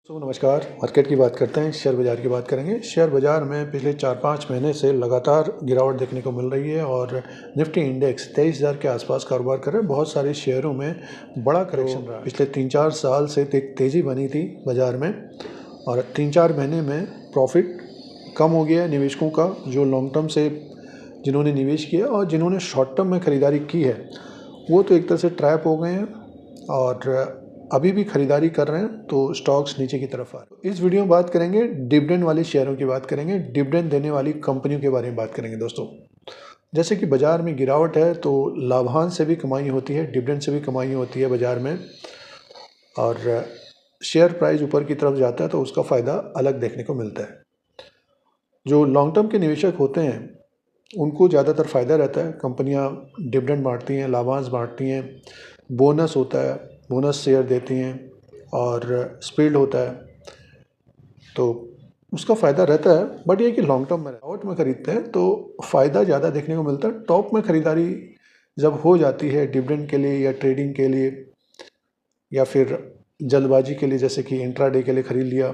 नमस्कार। मार्केट की बात करते हैं, शेयर बाज़ार की बात करेंगे। शेयर बाज़ार में पिछले 4-5 महीने से लगातार गिरावट देखने को मिल रही है और निफ्टी इंडेक्स 23,000 के आसपास कारोबार कर रहे हैं। बहुत सारे शेयरों में बड़ा करेक्शन रहा है। पिछले 3-4 साल से तेज़ी बनी थी बाज़ार में और 3-4 महीने में प्रॉफिट कम हो गया है निवेशकों का, जो लॉन्ग टर्म से जिन्होंने निवेश किया और जिन्होंने शॉर्ट टर्म में ख़रीदारी की है, वो तो एक तरह से ट्रैप हो गए हैं और अभी भी खरीदारी कर रहे हैं, तो स्टॉक्स नीचे की तरफ आ रहे हैं। इस वीडियो में बात करेंगे डिविडेंड वाले शेयरों की बात करेंगे, डिविडेंड देने वाली कंपनियों के बारे में बात करेंगे दोस्तों। जैसे कि बाज़ार में गिरावट है तो लाभांश से भी कमाई होती है, डिविडेंड से भी कमाई होती है बाज़ार में, और शेयर प्राइस ऊपर की तरफ जाता है तो उसका फ़ायदा अलग देखने को मिलता है। जो लॉन्ग टर्म के निवेशक होते हैं उनको ज़्यादातर फ़ायदा रहता है। कंपनियां डिविडेंड बांटती हैं, लाभांश बांटती हैं, बोनस होता है, बोनस शेयर देती हैं और स्प्लिट होता है, तो उसका फ़ायदा रहता है। बट ये कि लॉन्ग टर्म में आउट में ख़रीदते हैं तो फ़ायदा ज़्यादा देखने को मिलता है। टॉप में ख़रीदारी जब हो जाती है डिविडेंड के लिए या ट्रेडिंग के लिए या फिर जल्दबाजी के लिए, जैसे कि इंट्राडे के लिए ख़रीद लिया,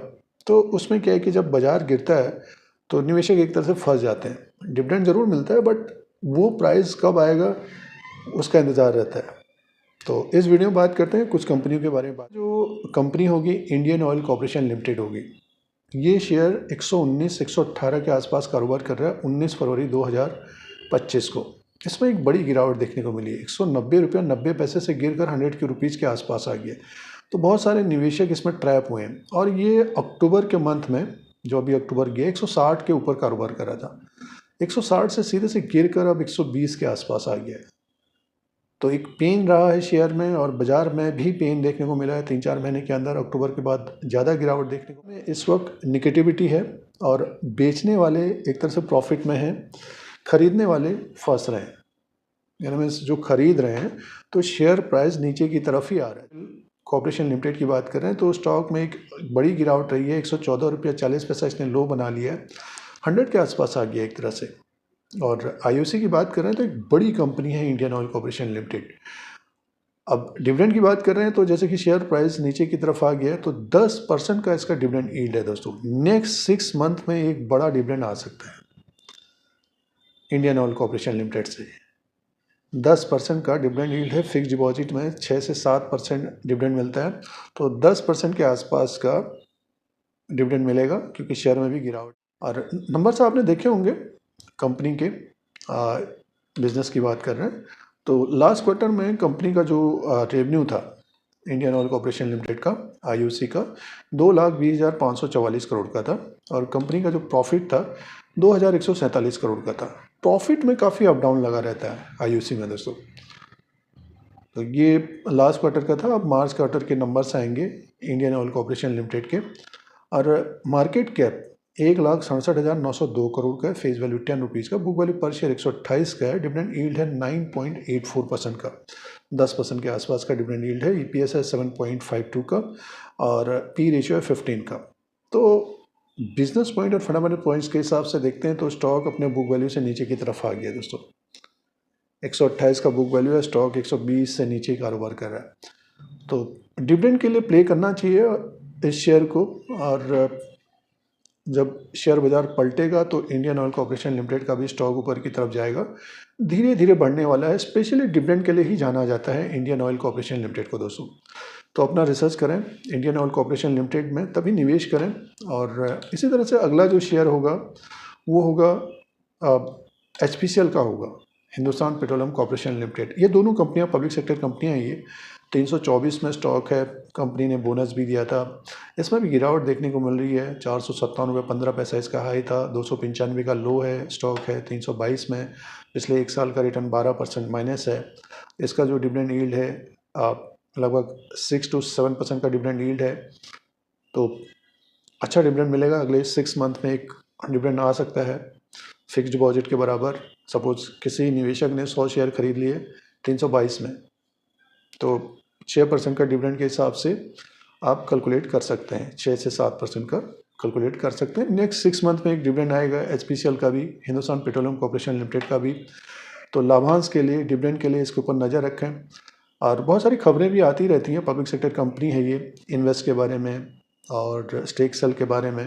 तो उसमें क्या है कि जब बाज़ार गिरता है तो निवेशक एक तरह से फंस जाते हैं। डिविडेंड ज़रूर मिलता है बट वो प्राइस कब आएगा उसका इंतज़ार रहता है। तो इस वीडियो में बात करते हैं कुछ कंपनियों के बारे में। जो कंपनी होगी इंडियन ऑयल कॉर्पोरेशन लिमिटेड होगी। ये शेयर 119-118 के आसपास कारोबार कर रहा है 19 फरवरी 2025 को। इसमें एक बड़ी गिरावट देखने को मिली है। 190 रुपये 90 पैसे से गिरकर 100 के रुपीज़ के आसपास आ गया। तो बहुत सारे निवेशक इसमें ट्रैप हुए हैं और ये अक्टूबर के मंथ में, जो अभी अक्टूबर गया, 160 के ऊपर कारोबार कर रहा था। 160 से सीधे से गिरकर अब 120 के आसपास आ गया है। तो एक पेन रहा है शेयर में और बाज़ार में भी पेन देखने को मिला है 3-4 महीने के अंदर। अक्टूबर के बाद ज़्यादा गिरावट देखने को इस वक्त निगेटिविटी है और बेचने वाले एक तरह से प्रॉफिट में हैं, खरीदने वाले फंस रहे हैं। यानी मीन्स जो खरीद रहे हैं तो शेयर प्राइस नीचे की तरफ ही आ रहा है। कॉर्पोरेशन लिमिटेड की बात करें तो स्टॉक में एक बड़ी गिरावट रही है। 114 रुपया 40 पैसा इसने लो बना लिया है, 100 के आसपास आ गया एक तरह से। और आईओसी की बात कर रहे हैं तो एक बड़ी कंपनी है इंडियन ऑयल कॉर्पोरेशन लिमिटेड। अब डिविडेंड की बात कर रहे हैं तो जैसे कि शेयर प्राइस नीचे की तरफ आ गया है तो 10% का इसका डिविडेंड यील्ड है दोस्तों। नेक्स्ट 6 मंथ में एक बड़ा डिविडेंड आ सकता है इंडियन ऑयल कॉर्पोरेशन लिमिटेड से। 10% का डिविडेंड यील्ड है। फिक्स डिपॉजिट में 6 से 7% डिविडेंड मिलता है, तो 10% के आसपास का डिविडेंड मिलेगा क्योंकि शेयर में भी गिरावट। और नंबर्स आपने देखे होंगे कंपनी के, बिजनेस की बात कर रहे हैं तो लास्ट क्वार्टर में कंपनी का जो रेवेन्यू था इंडियन ऑयल कॉर्पोरेशन लिमिटेड का, आईओसी का, 2,20,544 करोड़ का था और कंपनी का जो प्रॉफिट था 2,147 करोड़ का था। प्रॉफिट में काफ़ी अप डाउन लगा रहता है आईओसी में दोस्तों। तो ये लास्ट क्वार्टर का था। अब मार्च क्वार्टर के नंबर्स आएंगे इंडियन ऑयल कॉर्पोरेशन लिमिटेड के। और मार्केट कैप 1,67,902 करोड़ का है, फेस वैल्यू 10 रुपीज़ का, बुक वैल्यू पर शेयर 128 का है, डिविडेंड यील्ड है 9.84% का, 10% के आसपास का डिविडेंड यील्ड है। ईपीएस है 7.52 का और पी रेशियो है 15 का। तो बिजनेस पॉइंट और फंडामेंटल पॉइंट्स के हिसाब से देखते हैं तो स्टॉक अपने बुक वैल्यू से नीचे की तरफ आ गया दोस्तों। 128 का बुक वैल्यू है, स्टॉक 120 से नीचे कारोबार कर रहा है। तो डिविडेंड के लिए प्ले करना चाहिए इस शेयर को, और जब शेयर बाज़ार पलटेगा तो इंडियन ऑयल कॉर्पोरेशन लिमिटेड का भी स्टॉक ऊपर की तरफ जाएगा, धीरे धीरे बढ़ने वाला है। स्पेशली डिविडेंड के लिए ही जाना जाता है इंडियन ऑयल कॉर्पोरेशन लिमिटेड को दोस्तों। तो अपना रिसर्च करें इंडियन ऑयल कॉर्पोरेशन लिमिटेड में, तभी निवेश करें। और इसी तरह से अगला जो शेयर होगा वो होगा HPCL का होगा, हिंदुस्तान पेट्रोलियम कॉर्पोरेशन लिमिटेड। ये दोनों कंपनियां पब्लिक सेक्टर कंपनियां हैं। ये 324 में स्टॉक है, कंपनी ने बोनस भी दिया था। इसमें भी गिरावट देखने को मिल रही है। 457.15 पैसा इसका हाई था, 295 का लो है, स्टॉक है 322 में। पिछले 1 साल का रिटर्न 12% माइनस है। इसका जो डिविडेंड यील्ड है लगभग 6 to 7% का डिविडेंड यील्ड है। तो अच्छा डिविडेंड मिलेगा। अगले 6 मंथ में एक डिविडेंड आ सकता है फिक्स डिपॉजिट के बराबर। सपोज किसी निवेशक ने 100 शेयर खरीद लिए 322 में, तो 6% का डिविडेंड के हिसाब से आप कैलकुलेट कर सकते हैं, 6 से 7% का कैलकुलेट कर सकते हैं। नेक्स्ट 6 मंथ में एक डिविडेंड आएगा HPCL का भी, हिंदुस्तान पेट्रोलियम कॉर्पोरेशन लिमिटेड का भी। तो लाभांश के लिए, डिविडेंड के लिए इसके ऊपर नज़र रखें। और बहुत सारी खबरें भी आती रहती हैं, पब्लिक सेक्टर कंपनी है ये, इन्वेस्ट के बारे में और स्टेक सेल के बारे में।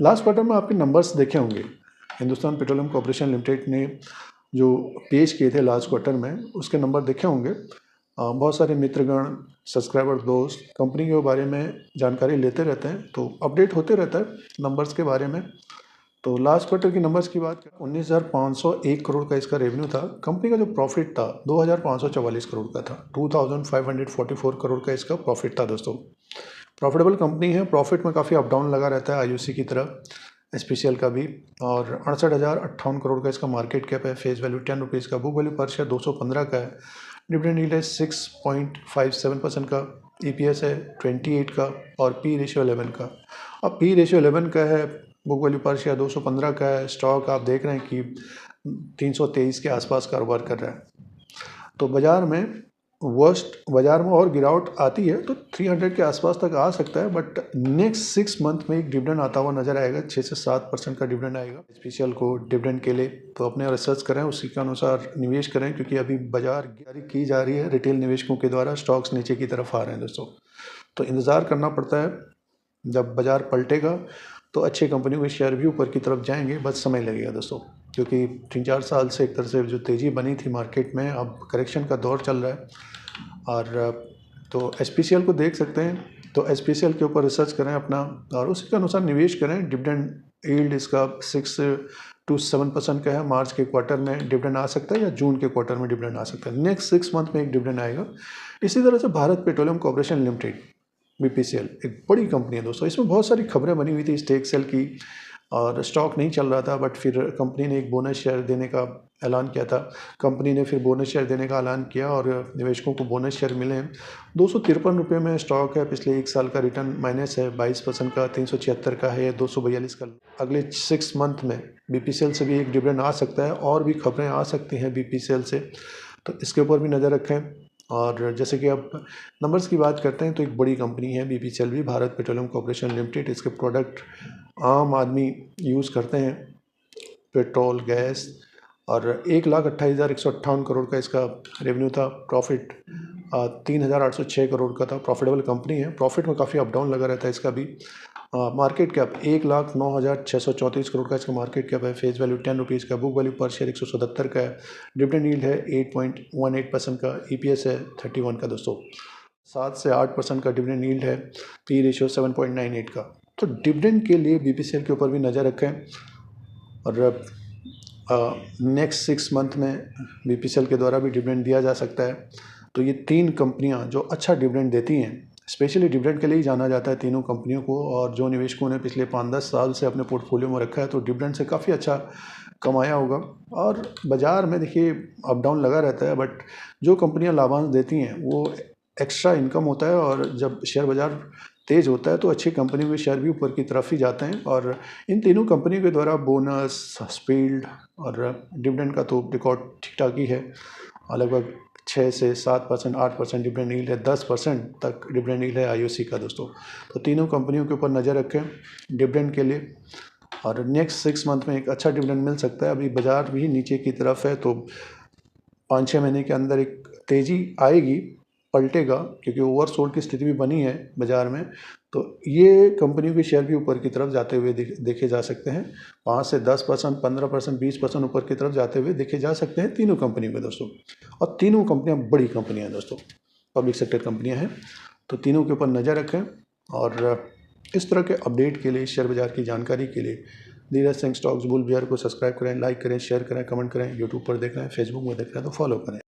लास्ट क्वार्टर में आपके नंबर्स देखे होंगे, हिंदुस्तान पेट्रोलियम कॉर्पोरेशन लिमिटेड ने जो पेश किए थे लास्ट क्वार्टर में, उसके नंबर देखे होंगे। बहुत सारे मित्रगण, सब्सक्राइबर, दोस्त कंपनी के बारे में जानकारी लेते रहते हैं, तो अपडेट होते रहता है नंबर्स के बारे में। तो लास्ट क्वार्टर की नंबर्स की बात करें, 19,501 करोड़ का इसका रेवेन्यू था। कंपनी का जो प्रॉफिट था 2,544 करोड़ का था। 2,544 करोड़ का इसका प्रॉफिट था दोस्तों। प्रॉफिटेबल कंपनी है, प्रॉफिट में काफ़ी अप डाउन लगा रहता है आईयूसी की तरह, एसपीसीएल का भी। और 68,058 करोड़ का इसका मार्केट कैप है। फेस वैल्यू 10 रुपीज़ का, बुक वैल्यू पर शेयर 215 का है। डिविडेंड यील्ड है 6.57% का। ईपीएस है 28 का और पी रेशियो 11 का। अब पी रेशियो 11 का है, बुक वैल्यू पर शेयर 215 का है। स्टॉक आप देख रहे हैं कि 323 के आसपास कारोबार कर रहा है। तो बाज़ार में और गिरावट आती है तो 300 के आसपास तक आ सकता है, बट नेक्स्ट 6 मंथ में एक डिविडेंड आता हुआ नजर आएगा। 6 से 7% का डिविडेंड आएगा स्पेशल को डिविडेंड के लिए। तो अपने रिसर्च करें, उसी के अनुसार निवेश करें, क्योंकि अभी बाजार जारी की जा रही है रिटेल निवेशकों के द्वारा। स्टॉक्स नीचे की तरफ आ रहे हैं दोस्तों, तो इंतज़ार करना पड़ता है। जब बाजार पलटेगा तो अच्छी कंपनियों के शेयर भी ऊपर की तरफ जाएंगे, बस समय लगेगा दोस्तों, क्योंकि 3-4 साल से एक तरह से जो तेज़ी बनी थी मार्केट में, अब करेक्शन का दौर चल रहा है। और तो एसपीसीएल को देख सकते हैं, तो एसपीसीएल के ऊपर रिसर्च करें अपना और उसी के अनुसार निवेश करें। डिविडेंड यील्ड इसका 6 to 7% का है। मार्च के क्वार्टर में डिविडेंड आ सकता है या जून के क्वार्टर में डिविडेंड आ सकता है। नेक्स्ट 6 मंथ में एक डिविडेंड आएगा। इसी तरह से Bharat petroleum corporation limited, BPCL, एक बड़ी कंपनी है दोस्तों। इसमें बहुत सारी खबरें बनी हुई थी स्टेक सेल की, और स्टॉक नहीं चल रहा था, बट फिर कंपनी ने एक बोनस शेयर देने का ऐलान किया था। कंपनी ने फिर बोनस शेयर देने का ऐलान किया और निवेशकों को बोनस शेयर मिले हैं। 253 रुपये में स्टॉक है। पिछले 1 साल का रिटर्न माइनस है 22% का। 376 का है, 242 का। अगले 6 मंथ में बीपीसीएल से भी एक डिविडेंड आ सकता है, और भी खबरें आ सकती हैं बीपीसीएल से, तो इसके ऊपर भी नज़र रखें। और जैसे कि अब नंबर्स की बात करते हैं, तो एक बड़ी कंपनी है बीपीसीएल भी, भारत पेट्रोलियम कॉर्पोरेशन लिमिटेड। इसके प्रोडक्ट आम आदमी यूज़ करते हैं, पेट्रोल, गैस। और 1,28,158 करोड़ का इसका रेवेन्यू था। प्रॉफिट 3,806 करोड़ का था। प्रॉफिटेबल कंपनी है। प्रॉफिट में काफ़ी अप डाउन लगा रहता है इसका भी। मार्केट कैप 1,09,634 करोड़ का इसका मार्केट कैप है। फेस वैल्यू 10 रुपीज़ का, बुक वैल्यू पर शेयर 177 का है। डिविडेंड यील्ड है 8.18% का। ईपीएस है 31 का दोस्तों। 7 से 8% का डिविडेंड यील्ड है। पी रेशियो 7.98 का। तो डिविडेंड के लिए बीपीसीएल के ऊपर भी नज़र रखें। और नेक्स्ट 6 मंथ में बीपीसीएल के द्वारा भी डिविडेंड दिया जा सकता है। तो ये 3 कंपनियां जो अच्छा डिविडेंड देती हैं, स्पेशली डिविडेंड के लिए ही जाना जाता है तीनों कंपनियों को। और जो निवेशकों ने पिछले 5-10 साल से अपने पोर्टफोलियो में रखा है, तो डिविडेंड से काफ़ी अच्छा कमाया होगा। और बाज़ार में देखिए अप डाउन लगा रहता है, बट जो कंपनियाँ लाभांश देती हैं वो एक्स्ट्रा इनकम होता है। और जब शेयर बाज़ार तेज़ होता है तो अच्छी कंपनियों के शेयर भी ऊपर की तरफ ही जाते हैं। और इन तीनों कंपनियों के द्वारा बोनस, स्पीड और डिविडेंड का तो रिकॉर्ड ठीक ठाक ही है। लगभग 6 से 7%, 8% डिविडेंड यील्ड है, 10% तक डिविडेंड यील्ड है आईओसी का दोस्तों। तो तीनों कंपनियों के ऊपर नज़र रखें डिविडेंड के लिए। और नेक्स्ट 6 मंथ में एक अच्छा डिविडेंड मिल सकता है। अभी बाज़ार भी नीचे की तरफ है, तो 5-6 महीने के अंदर एक तेज़ी आएगी, पलटेगा, क्योंकि ओवरसोल्ड की स्थिति भी बनी है बाज़ार में। तो ये कंपनियों के शेयर भी ऊपर की तरफ जाते हुए देखे जा सकते हैं। 5 से 10%, 15%, 20% ऊपर की तरफ जाते हुए देखे जा सकते हैं तीनों कंपनियों के दोस्तों। और तीनों कंपनियां बड़ी कंपनियां हैं दोस्तों, पब्लिक सेक्टर कंपनियां हैं। तो तीनों के ऊपर नज़र रखें। और इस तरह के अपडेट के लिए, शेयर बाज़ार की जानकारी के लिए Dheeraj Singh stocks bull beer को सब्सक्राइब करें, लाइक करें, शेयर करें, कमेंट करें। यूट्यूब पर देख रहे हैं, फेसबुक में देख रहे हैं तो फॉलो करें।